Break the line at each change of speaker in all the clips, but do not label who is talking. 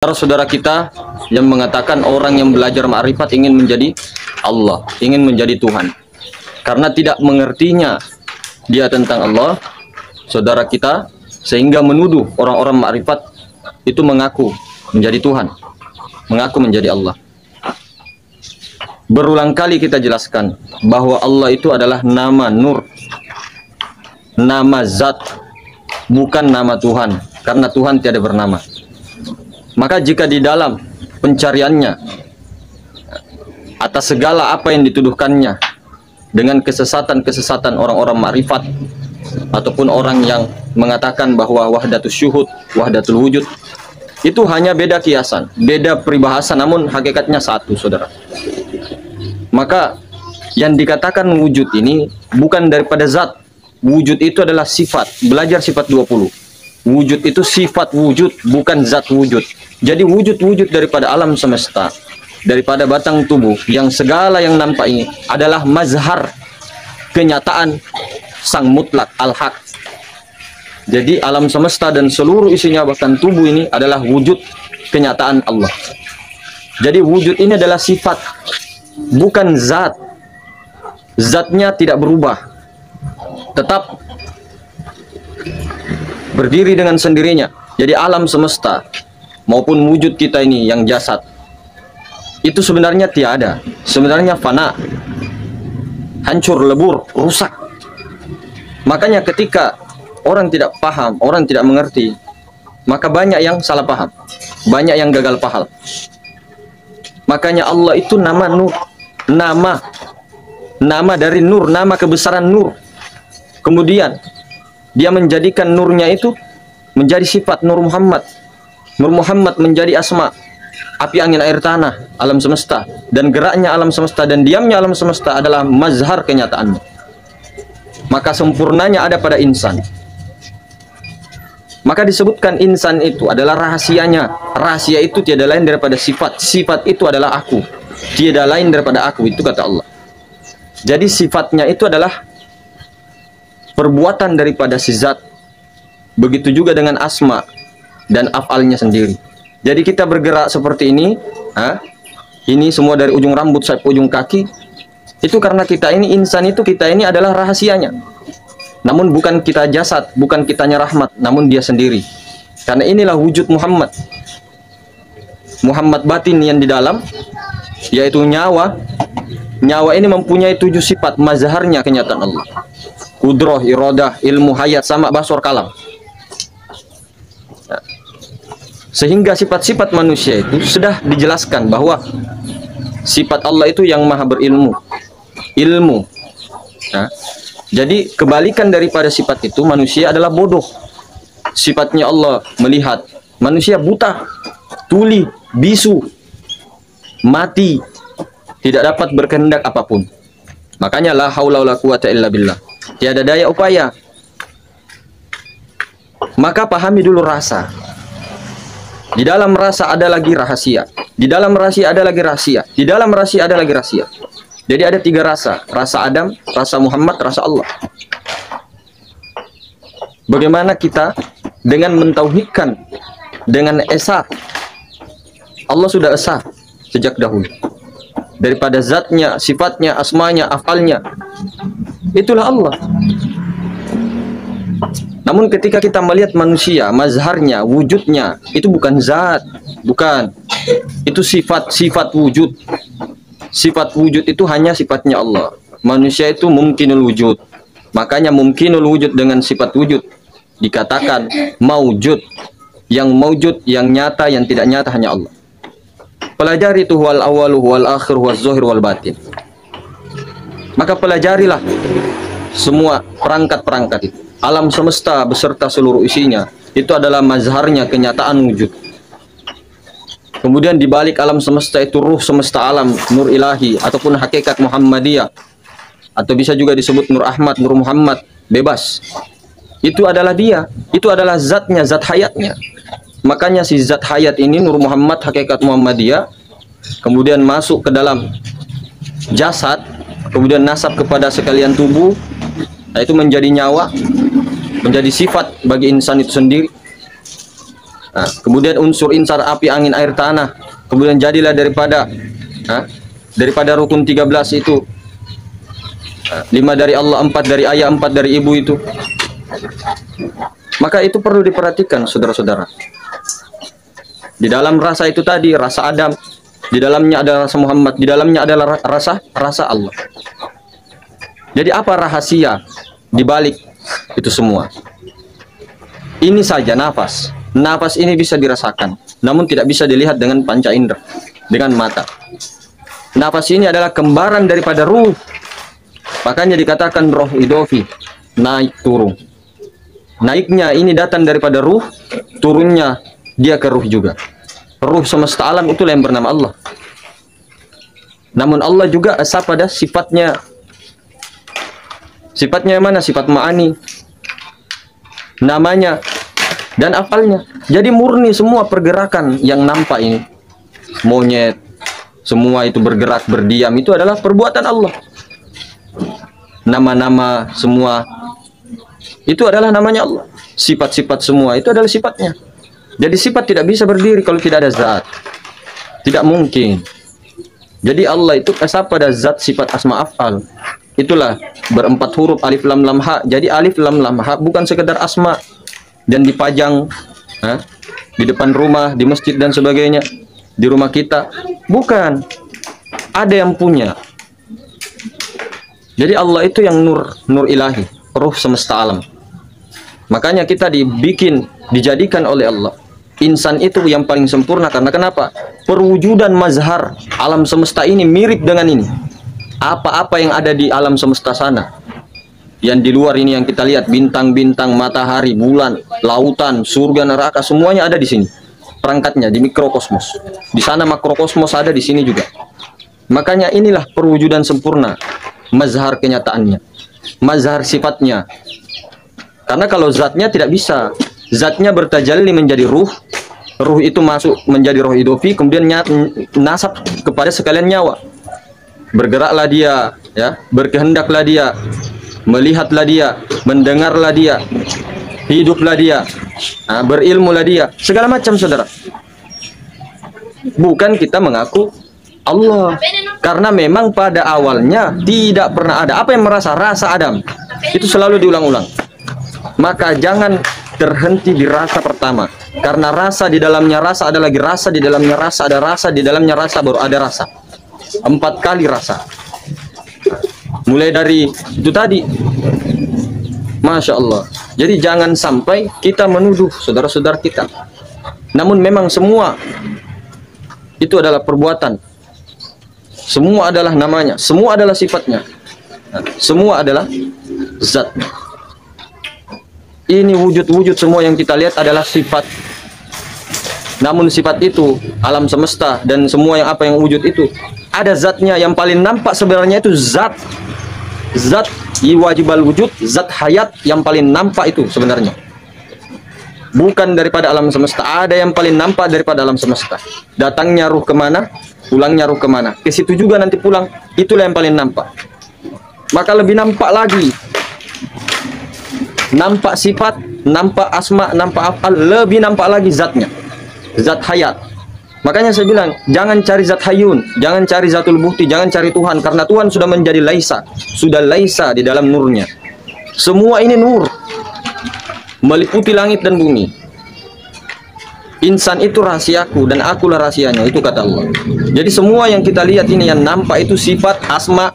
Saudara kita yang mengatakan orang yang belajar ma'rifat ingin menjadi Allah, ingin menjadi Tuhan. Karena tidak mengertinya dia tentang Allah, saudara kita, sehingga menuduh orang-orang ma'rifat itu mengaku menjadi Tuhan, mengaku menjadi Allah. Berulang kali kita jelaskan bahwa Allah itu adalah nama Nur, nama Zat, bukan nama Tuhan, karena Tuhan tiada bernama. Maka jika di dalam pencariannya atas segala apa yang dituduhkannya dengan kesesatan-kesesatan orang-orang ma'rifat ataupun orang yang mengatakan bahwa wahdatus syuhud, wahdatul wujud, itu hanya beda kiasan, beda peribahasa, namun hakikatnya satu, saudara. Maka yang dikatakan wujud ini bukan daripada zat. Wujud itu adalah sifat. Belajar sifat 20. Wujud itu sifat wujud, bukan zat wujud. Jadi wujud-wujud daripada alam semesta, daripada batang tubuh, yang segala yang nampak ini adalah mazhar kenyataan sang mutlak al-haq. Jadi alam semesta dan seluruh isinya, bahkan tubuh ini adalah wujud kenyataan Allah. Jadi wujud ini adalah sifat, bukan zat. Zatnya tidak berubah, tetap berdiri dengan sendirinya. Jadi alam semesta maupun wujud kita ini yang jasad itu sebenarnya tiada, sebenarnya fana, hancur, lebur, rusak. Makanya ketika orang tidak paham, orang tidak mengerti, maka banyak yang salah paham, banyak yang gagal paham. Makanya Allah itu nama Nur, nama dari Nur, nama kebesaran Nur. Kemudian dia menjadikan nurnya itu menjadi sifat Nur Muhammad. Nur Muhammad menjadi asma, api, angin, air, tanah, alam semesta. Dan geraknya alam semesta dan diamnya alam semesta adalah mazhar kenyataannya. Maka sempurnanya ada pada insan. Maka disebutkan insan itu adalah rahasianya. Rahasia itu tiada lain daripada sifat. Sifat itu adalah aku, tiada lain daripada aku, itu kata Allah. Jadi sifatnya itu adalah perbuatan daripada si zat. Begitu juga dengan asma dan afalnya sendiri. Jadi kita bergerak seperti ini, ini semua dari ujung rambut sampai ujung kaki, itu karena kita ini insan, itu kita ini adalah rahasianya. Namun bukan kita jasad, bukan kitanya rahmat, namun dia sendiri. Karena inilah wujud Muhammad. Muhammad batin yang di dalam, yaitu nyawa. Nyawa ini mempunyai 7 sifat, mazharnya kenyataan Allah. Kudroh, irodah, ilmu, hayat, sama, basor, kalam. Sehingga sifat-sifat manusia itu sudah dijelaskan bahwa sifat Allah itu yang maha berilmu, ilmu. Jadi kebalikan daripada sifat itu, manusia adalah bodoh. Sifatnya Allah melihat, manusia buta, tuli, bisu, mati, tidak dapat berkehendak apapun. Makanya la haula wala quwata illa billah, tiada daya upaya. Maka pahami dulu rasa. Di dalam rasa ada lagi rahasia. Di dalam rahasia ada lagi rahasia. Di dalam rahasia ada lagi rahasia. Jadi ada 3 rasa. Rasa Adam, rasa Muhammad, rasa Allah. Bagaimana kita dengan mentauhidkan, dengan esa. Allah sudah esa sejak dahulu. Daripada zatnya, sifatnya, asmanya, afalnya. Itulah Allah. Namun ketika kita melihat manusia, mazharnya, wujudnya, itu bukan zat, bukan. Itu sifat wujud. Sifat wujud itu hanya sifatnya Allah. Manusia itu mumkinul wujud. Makanya mumkinul wujud dengan sifat wujud dikatakan maujud. Yang maujud, yang nyata, yang tidak nyata hanya Allah. Pelajari itu wal awalu wal akhir wal zahir wal batin. Maka pelajarilah semua perangkat-perangkat itu. Alam semesta beserta seluruh isinya itu adalah mazharnya kenyataan wujud. Kemudian di balik alam semesta itu ruh semesta alam, nur ilahi ataupun hakikat Muhammadiyah, atau bisa juga disebut Nur Ahmad, Nur Muhammad, bebas. Itu adalah dia, itu adalah zatnya, zat hayatnya. Makanya si zat hayat ini, Nur Muhammad, hakikat Muhammadiyah, kemudian masuk ke dalam jasad, kemudian nasab kepada sekalian tubuh. Nah, itu menjadi nyawa, menjadi sifat bagi insan itu sendiri. Nah, kemudian unsur insar api, angin, air, tanah. Kemudian jadilah daripada rukun 13 itu 5 dari Allah, 4 dari ayah, 4 dari ibu itu. Maka itu perlu diperhatikan saudara-saudara. Di dalam rasa itu tadi, rasa Adam, di dalamnya ada rasa Muhammad, di dalamnya adalah rasa Allah. Jadi apa rahasia di balik itu semua? Ini saja nafas. Nafas ini bisa dirasakan, namun tidak bisa dilihat dengan panca indera, dengan mata. Nafas ini adalah kembaran daripada ruh. Makanya dikatakan roh idofi, naik turun. Naiknya ini datang daripada ruh, turunnya dia ke ruh juga. Ruh semesta alam itulah yang bernama Allah. Namun Allah juga asa pada sifatnya. Sifatnya yang mana? Sifat ma'ani, namanya dan afalnya. Jadi murni semua pergerakan yang nampak ini, monyet, semua itu bergerak, berdiam, itu adalah perbuatan Allah. Nama-nama semua itu adalah namanya Allah. Sifat-sifat semua itu adalah sifatnya. Jadi sifat tidak bisa berdiri kalau tidak ada zat. Tidak mungkin. Jadi Allah itu asa pada zat, sifat, asma, afal. Itulah berempat huruf alif lam lam ha. Jadi alif lam lam ha bukan sekedar asma dan dipajang di depan rumah, di masjid dan sebagainya, di rumah kita. Bukan. Ada yang punya. Jadi Allah itu yang nur ilahi, ruh semesta alam. Makanya kita dijadikan oleh Allah. Insan itu yang paling sempurna karena kenapa? Perwujudan mazhar alam semesta ini mirip dengan ini. Apa-apa yang ada di alam semesta sana, yang di luar ini yang kita lihat, bintang-bintang, matahari, bulan, lautan, surga, neraka, semuanya ada di sini. Perangkatnya di mikrokosmos. Di sana makrokosmos ada, di sini juga. Makanya inilah perwujudan sempurna, mazhar kenyataannya, mazhar sifatnya. Karena kalau zatnya tidak bisa, zatnya bertajalli menjadi ruh, ruh itu masuk menjadi roh idofi, kemudian nasab kepada sekalian nyawa. Bergeraklah dia, ya, berkehendaklah dia, melihatlah dia, mendengarlah dia, hiduplah dia, berilmulah dia, segala macam saudara. Bukan kita mengaku Allah, karena memang pada awalnya tidak pernah ada. Apa yang merasa? Rasa Adam. Itu selalu diulang-ulang. Maka jangan terhenti di rasa pertama, karena rasa di dalamnya rasa ada lagi rasa, di dalamnya rasa ada rasa, di dalamnya rasa baru ada rasa. 4 kali rasa. Mulai dari itu tadi. Masya Allah. Jadi jangan sampai kita menuduh saudara-saudara kita. Namun memang semua itu adalah perbuatan. Semua adalah namanya, semua adalah sifatnya, semua adalah zatnya. Ini wujud-wujud semua yang kita lihat adalah sifat. Namun sifat itu, alam semesta dan semua yang apa yang wujud itu, ada zatnya. Yang paling nampak sebenarnya itu zat. Zat wajibal wujud, zat hayat yang paling nampak itu sebenarnya. Bukan daripada alam semesta. Ada yang paling nampak daripada alam semesta. Datangnya ruh kemana, pulangnya ruh kemana. Ke situ juga nanti pulang. Itulah yang paling nampak. Maka lebih nampak lagi. Nampak sifat, nampak asma, nampak afal, lebih nampak lagi zatnya. Zat hayat. Makanya saya bilang, jangan cari zat hayun, jangan cari zatul bukti, jangan cari Tuhan, karena Tuhan sudah menjadi laisa, sudah laisa di dalam nurnya. Semua ini nur, meliputi langit dan bumi. Insan itu rahasiaku dan akulah rahasianya, itu kata Allah. Jadi semua yang kita lihat ini yang nampak itu sifat, asma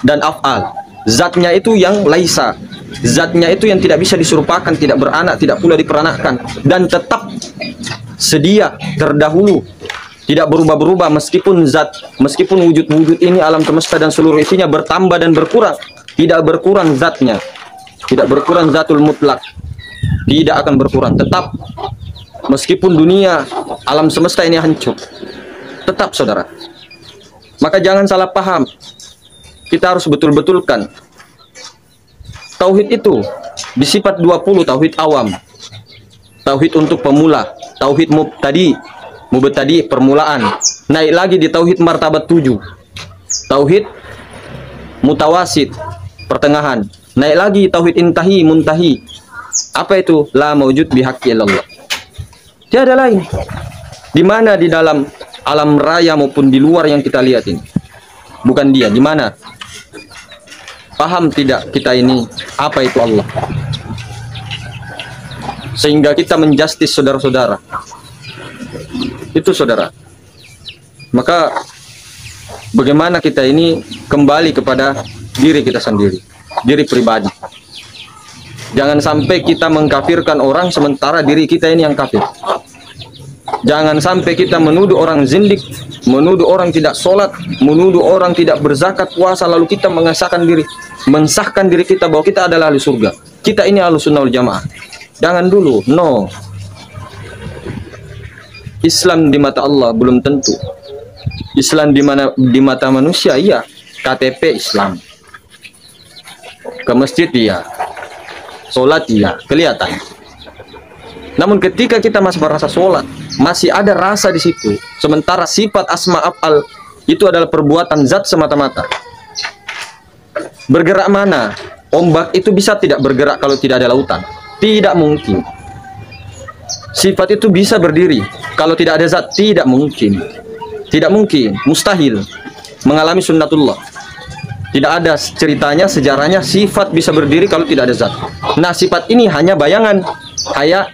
dan afal. Zatnya itu yang laisa. Zatnya itu yang tidak bisa diserupakan, tidak beranak, tidak pula diperanakkan, dan tetap sedia terdahulu, tidak berubah-berubah meskipun zat, meskipun wujud-wujud ini alam semesta dan seluruh isinya bertambah dan berkurang, tidak berkurang zatnya, tidak berkurang zatul mutlak, tidak akan berkurang, tetap. Meskipun dunia alam semesta ini hancur, tetap saudara. Maka jangan salah paham, kita harus betul-betulkan. Tauhid itu disifat 20, tauhid awam, tauhid untuk pemula, tauhid mubtadi permulaan, naik lagi di tauhid martabat 7, tauhid mutawasid pertengahan, naik lagi tauhid intahi muntahi. Apa itu? La maujud bihaqqi illallah. Tiada lain. Di mana di dalam alam raya maupun di luar yang kita lihat ini? Bukan dia. Di mana? Paham tidak kita ini apa itu Allah? Sehingga kita menjustis saudara-saudara. Itu saudara. Maka bagaimana kita ini kembali kepada diri kita sendiri, diri pribadi. Jangan sampai kita mengkafirkan orang sementara diri kita ini yang kafir. Jangan sampai kita menuduh orang zindik, menuduh orang tidak sholat, menuduh orang tidak berzakat, puasa, lalu kita mengesahkan diri, mensahkan diri kita bahwa kita adalah ahli surga. Kita ini ahli sunnah wal jamaah. Jangan dulu, no. Islam di mata Allah belum tentu. Islam di mata manusia, iya. KTP Islam. Ke masjid, iya. Sholat, iya. Kelihatan. Namun ketika kita masih merasa sholat, masih ada rasa di situ. Sementara sifat asma af'al itu adalah perbuatan zat semata-mata. Bergerak mana? Ombak itu bisa tidak bergerak kalau tidak ada lautan? Tidak mungkin. Sifat itu bisa berdiri kalau tidak ada zat? Tidak mungkin. Tidak mungkin, mustahil. Mengalami sunnatullah. Tidak ada ceritanya, sejarahnya sifat bisa berdiri kalau tidak ada zat. Nah, sifat ini hanya bayangan.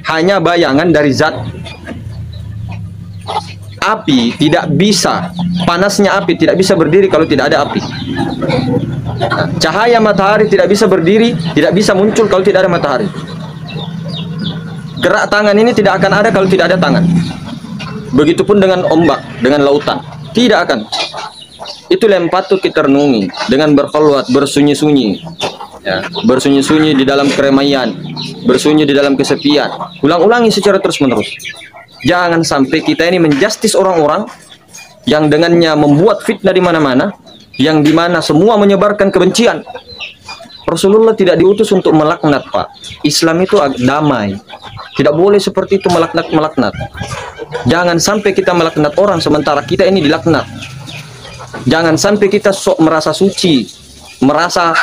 Hanya bayangan dari zat. Api tidak bisa, panasnya api tidak bisa berdiri kalau tidak ada api. Cahaya matahari tidak bisa berdiri, tidak bisa muncul kalau tidak ada matahari. Gerak tangan ini tidak akan ada kalau tidak ada tangan. Begitupun dengan ombak, dengan lautan, tidak akan. Itu yang patut kita renungi dengan berkhulwat, bersunyi-sunyi, ya, bersunyi-sunyi di dalam keramaian, bersunyi di dalam kesepian. Ulang-ulangi secara terus-menerus. Jangan sampai kita ini menjustis orang-orang yang dengannya membuat fitnah di mana-mana, yang dimana semua menyebarkan kebencian. Rasulullah tidak diutus untuk melaknat, Pak. Islam itu damai. Tidak boleh seperti itu melaknat. Jangan sampai kita melaknat orang sementara kita ini dilaknat. Jangan sampai kita sok merasa suci, merasa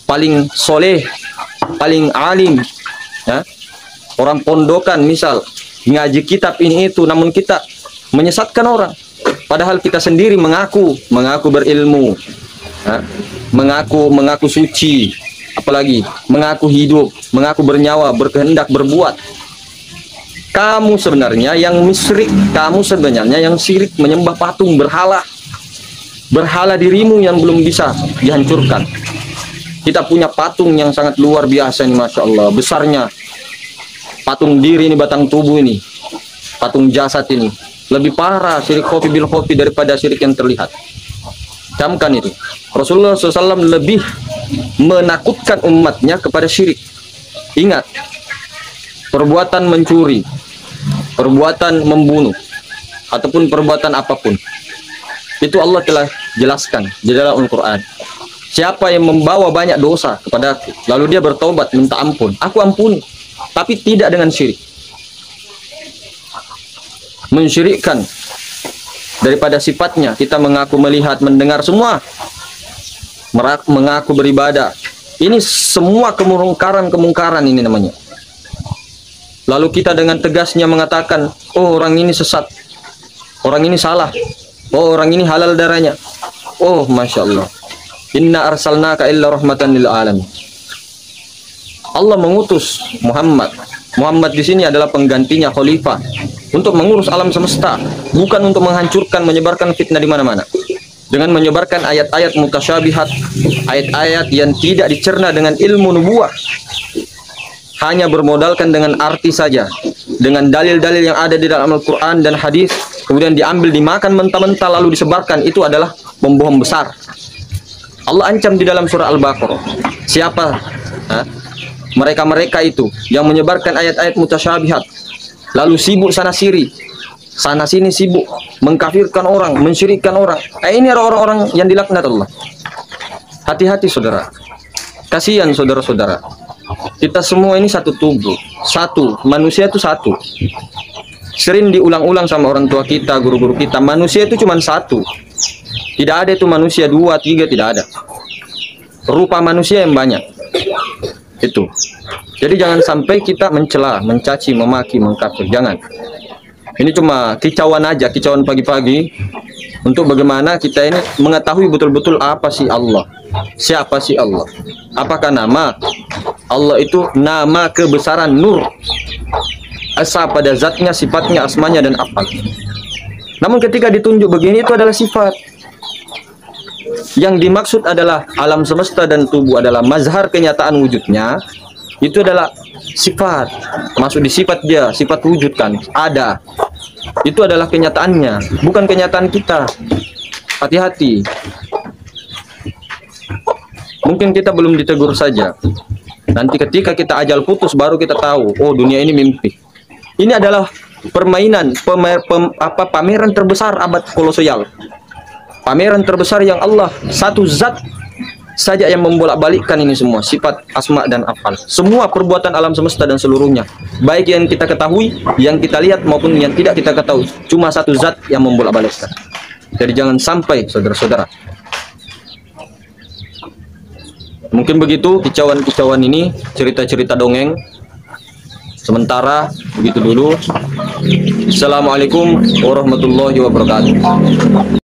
paling soleh, paling alim, ya. Orang pondokan misal ngaji kitab ini itu, namun kita menyesatkan orang. Padahal kita sendiri mengaku berilmu, ya. mengaku suci, apalagi mengaku hidup, mengaku bernyawa, berkehendak berbuat. Kamu sebenarnya yang musyrik, kamu sebenarnya yang syirik, menyembah patung, berhala dirimu yang belum bisa dihancurkan. Kita punya patung yang sangat luar biasa ini, Masya Allah, besarnya. Patung diri ini, batang tubuh ini, patung jasad ini, lebih parah syirik khofi bil khofi daripada syirik yang terlihat. Camkan itu. Rasulullah SAW lebih menakutkan umatnya kepada syirik. Ingat, perbuatan mencuri, perbuatan membunuh, ataupun perbuatan apapun, itu Allah telah jelaskan di dalam Al-Quran. Siapa yang membawa banyak dosa kepada aku, lalu dia bertobat minta ampun, aku ampuni, tapi tidak dengan syirik. Mensyirikkan daripada sifatnya, kita mengaku melihat, mendengar semua, mengaku beribadah. Ini semua kemungkaran ini namanya. Lalu kita dengan tegasnya mengatakan, oh orang ini sesat, orang ini salah, oh orang ini halal darahnya. Oh Masya Allah, inna arsalnaka illa rahmatan lil alamin. Allah mengutus Muhammad. Muhammad di sini adalah penggantinya khalifah untuk mengurus alam semesta, bukan untuk menghancurkan, menyebarkan fitnah di mana-mana. Dengan menyebarkan ayat-ayat mutasyabihat, ayat-ayat yang tidak dicerna dengan ilmu nubuah, hanya bermodalkan dengan arti saja, dengan dalil-dalil yang ada di dalam Al-Quran dan hadis, kemudian diambil, dimakan mentah-mentah lalu disebarkan. Itu adalah pembohong besar. Allah ancam di dalam surah Al-Baqarah. Siapa mereka-mereka itu yang menyebarkan ayat-ayat mutasyabihat, lalu sibuk sana sini sibuk mengkafirkan orang, mensyirikkan orang. Ini orang-orang yang dilaknat Allah. Hati-hati saudara, kasihan saudara-saudara. Kita semua ini satu tubuh, satu manusia itu satu. Sering diulang-ulang sama orang tua kita, guru-guru kita, manusia itu cuma satu. Tidak ada itu manusia 2, 3, tidak ada. Rupa manusia yang banyak. Itu. Jadi jangan sampai kita mencela, mencaci, memaki, mengkafir. Jangan. Ini cuma kicauan aja, kicauan pagi-pagi untuk bagaimana kita ini mengetahui betul-betul apa sih Allah, siapa sih Allah. Apakah nama Allah itu nama kebesaran nur, asa pada zatnya, sifatnya, asmanya dan apa. Namun ketika ditunjuk begini itu adalah sifat. Yang dimaksud adalah alam semesta dan tubuh adalah mazhar kenyataan wujudnya. Itu adalah sifat, masuk di sifat dia, sifat wujud kan ada. Itu adalah kenyataannya, bukan kenyataan kita. Hati-hati. Mungkin kita belum ditegur saja. Nanti ketika kita ajal putus baru kita tahu, oh dunia ini mimpi. Ini adalah permainan, pameran terbesar abad kolosial. Pameran terbesar yang Allah satu zat saja yang membolak-balikkan ini semua, sifat, asma dan afal. Semua perbuatan alam semesta dan seluruhnya, baik yang kita ketahui, yang kita lihat maupun yang tidak kita ketahui, cuma satu zat yang membolak-balikkan. Jadi jangan sampai saudara-saudara. Mungkin begitu kicauan-kicauan ini, cerita-cerita dongeng. Sementara begitu dulu. Assalamualaikum warahmatullahi wabarakatuh.